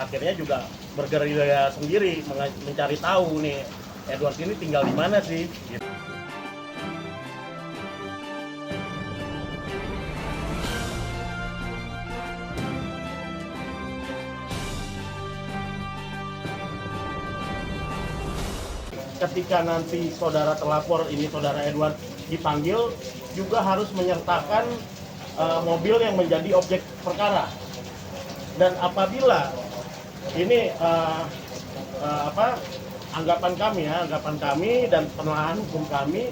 akhirnya juga bergerilya sendiri mencari tahu nih Edward ini tinggal di mana sih gitu. Ketika nanti saudara terlapor ini saudara Edward dipanggil juga harus menyertakan mobil yang menjadi objek perkara. Dan apabila ini anggapan kami dan penelahan hukum kami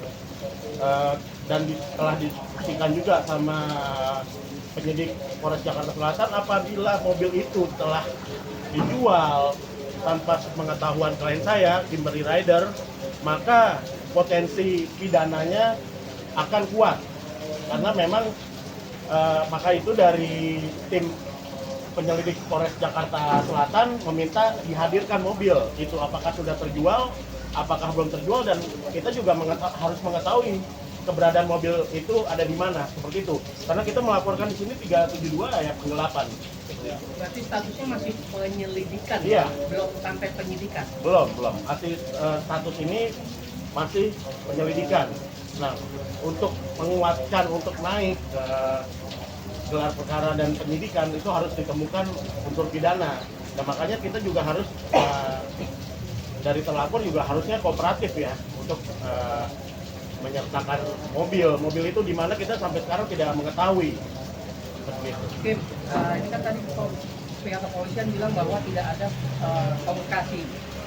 dan telah diskusikan juga sama penyidik Polres Jakarta Selatan, apabila mobil itu telah dijual tanpa pengetahuan klien saya, Kimberly Rider, maka potensi pidananya akan kuat. Karena memang maka itu dari tim penyelidik Polres Jakarta Selatan meminta dihadirkan mobil. Itu apakah sudah terjual, apakah belum terjual, dan kita juga harus mengetahui keberadaan mobil itu ada di mana, seperti itu. Karena kita melaporkan di sini 372 ya penggelapan. Berarti statusnya masih penyelidikan, iya. Belum sampai penyidikan? Belum. Status ini masih penyelidikan. Nah, untuk menguatkan, untuk naik ke gelar perkara dan penyidikan, itu harus ditemukan unsur pidana. Nah, makanya kita juga harus, dari terlapor juga harusnya kooperatif ya, untuk menyertakan mobil itu di mana kita sampai sekarang tidak mengetahui. Oke, ini kan tadi pihak kepolisian bilang bahwa tidak ada komunikasi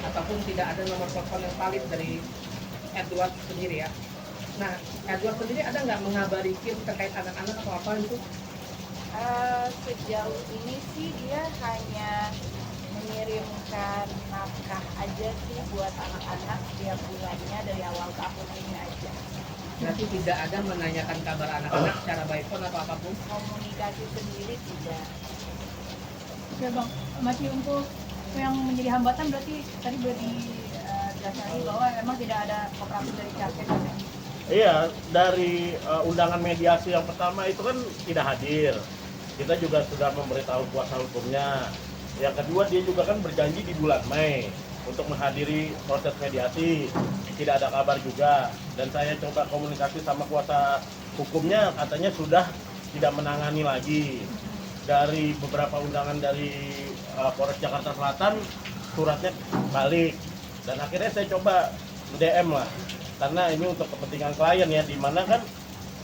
ataupun tidak ada nomor telepon yang valid dari Edward sendiri ya. Nah, Edward sendiri ada nggak mengabari Kim terkait anak-anak atau apa itu? Sejauh ini sih dia hanya mengirimkan nafkah aja sih buat anak-anak setiap bulannya dari awal tahun ini aja. Berarti tidak ada menanyakan kabar anak-anak secara by phone atau apapun? Komunikasi sendiri tidak. Oke bang, masih untuk yang menjadi hambatan berarti tadi boleh dijelaskan bahwa memang tidak ada kooperatif dari Capek. Iya, dari undangan mediasi yang pertama itu kan tidak hadir. Kita juga sudah memberitahu kuasa hukumnya. Yang kedua, dia juga kan berjanji di bulan Mei untuk menghadiri proses mediasi. Tidak ada kabar juga. Dan saya coba komunikasi sama kuasa hukumnya, katanya sudah tidak menangani lagi. Dari beberapa undangan dari Polres Jakarta Selatan, suratnya balik. Dan akhirnya saya coba DM lah. Karena ini untuk kepentingan klien ya, di mana kan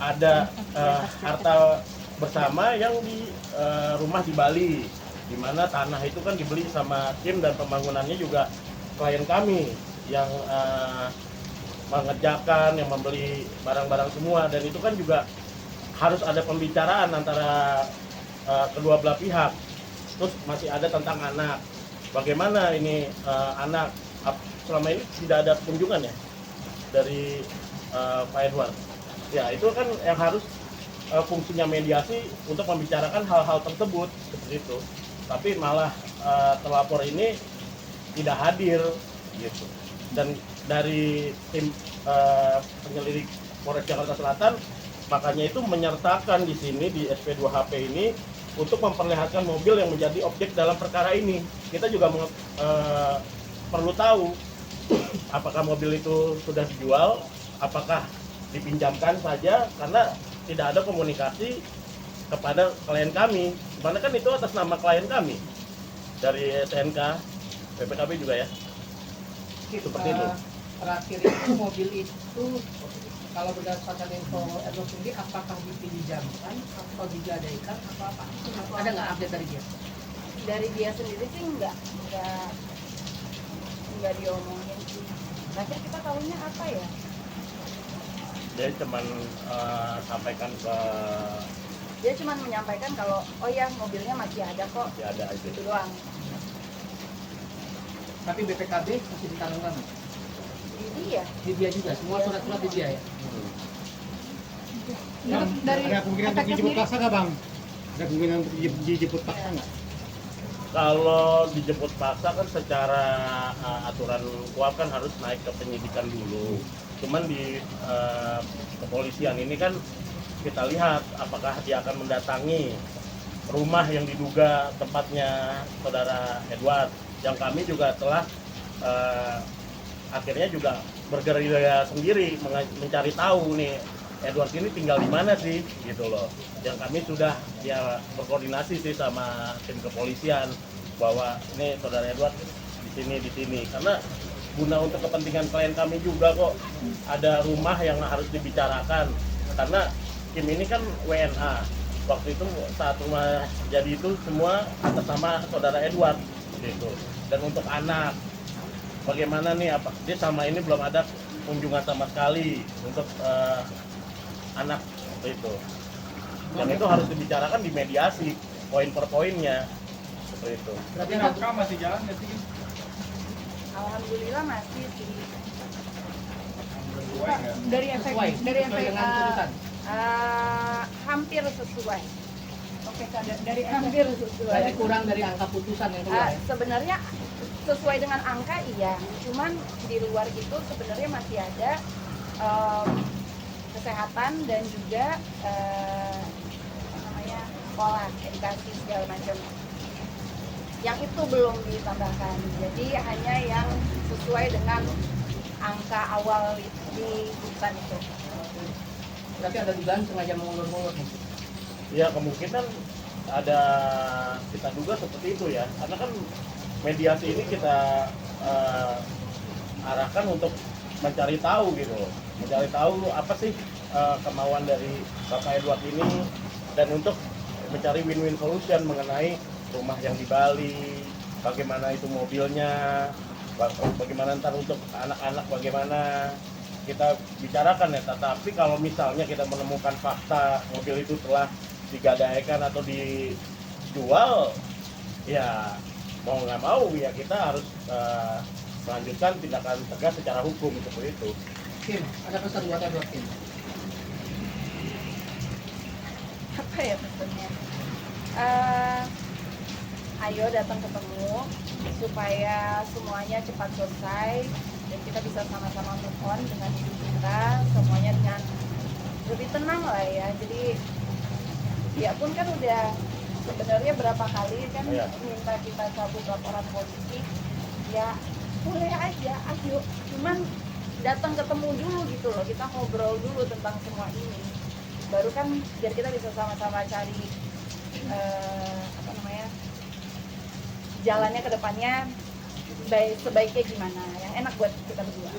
ada harta bersama yang di rumah di Bali, di mana tanah itu kan dibeli sama Kim dan pembangunannya juga klien kami yang mengerjakan, yang membeli barang-barang semua, dan itu kan juga harus ada pembicaraan antara kedua belah pihak. Terus masih ada tentang anak, bagaimana ini anak selama ini tidak ada kunjungan ya dari Pak Edward. Ya itu kan yang harus fungsinya mediasi untuk membicarakan hal-hal tersebut seperti itu. Tapi malah terlapor ini tidak hadir gitu. Dan dari tim penyelidik Polres Jakarta Selatan makanya itu menyertakan di sini di SP2HP ini untuk memperlihatkan mobil yang menjadi objek dalam perkara ini. Kita juga perlu tahu apakah mobil itu sudah dijual, apakah dipinjamkan saja, karena tidak ada komunikasi kepada klien kami. Dimana kan itu atas nama klien kami dari SNK, PPKB juga ya. Seperti itu. Terakhir itu mobil itu kalau berdasarkan info Edward sendiri, apakah dipinjamkan atau digadaikan atau apa? Ada nggak update dari dia? Dari dia sendiri sih enggak diomongin sih. Terakhir kita tahunya apa ya? Dia cuman sampaikan ke Dia cuma menyampaikan kalau oh ya mobilnya masih ada kok. ya ada aja. Itu doang. Tapi BPKB masih ditanamkan? Di dia. Di dia juga, semua surat-surat di dia ya? Dari ada kemungkinan untuk dijemput paksa nggak bang? Ada kemungkinan untuk dijemput paksa nggak? Kalau dijemput paksa kan secara aturan KUHP kan harus naik ke penyidikan dulu. Cuman di kepolisian ini kan kita lihat apakah dia akan mendatangi rumah yang diduga tempatnya saudara Edward, yang kami juga telah akhirnya juga bergerilya sendiri mencari tahu nih Edward ini tinggal di mana sih gitu loh. Yang kami sudah ya berkoordinasi sih sama tim kepolisian bahwa ini saudara Edward di sini karena guna untuk kepentingan klien kami juga kok, ada rumah yang harus dibicarakan karena Kim ini kan WNA. Waktu itu saat rumah jadi itu semua atas nama saudara Edward gitu. Dan untuk anak, bagaimana nih, apa dia sama ini belum ada kunjungan sama sekali untuk anak itu. Dan itu harus dibicarakan di mediasi poin per poinnya seperti itu. Berarti rangka masih jalan nggak sih? Alhamdulillah masih sih. Sesuai nggak? Dari efek Sesuai dengan tuntutan. Hampir sesuai. oke Kak, dari efek Hampir sesuai. Berarti kurang dari angka putusan yang keluar ya? Sebenarnya sesuai dengan angka iya, cuman di luar itu sebenarnya masih ada kesehatan dan juga apa namanya, sekolah, edukasi segala macam. Yang itu belum ditambahkan, jadi hanya yang sesuai dengan angka awal di putusan itu. Berarti ada dugaan sengaja mengulur-ulur nih. Ya kemungkinan ada, kita duga seperti itu ya, karena kan mediasi ini kita arahkan untuk mencari tahu gitu, mencari tahu apa sih kemauan dari Bapak Edward ini, dan untuk mencari win-win solution mengenai rumah yang di Bali, bagaimana itu mobilnya, bagaimana ntar untuk anak-anak, bagaimana kita bicarakan ya. Tetapi kalau misalnya kita menemukan fakta mobil itu telah digadaikan atau dijual, ya mau nggak mau ya kita harus melanjutkan tindakan tegas secara hukum seperti itu. Kim, ada pesan buat Edward, Kim? Apa ya pesannya? Ayo datang ketemu supaya semuanya cepat selesai dan kita bisa sama-sama move on dengan hidup kita, semuanya dengan lebih tenang lah ya. Jadi dia pun kan udah sebenarnya berapa kali kan Iya. minta kita cabut laporan polisi, ya boleh aja, ayo, cuman datang ketemu dulu gitu loh, kita ngobrol dulu tentang semua ini, baru kan biar kita bisa sama-sama cari apa namanya, jalannya ke depannya sebaiknya gimana yang enak buat kita berdua.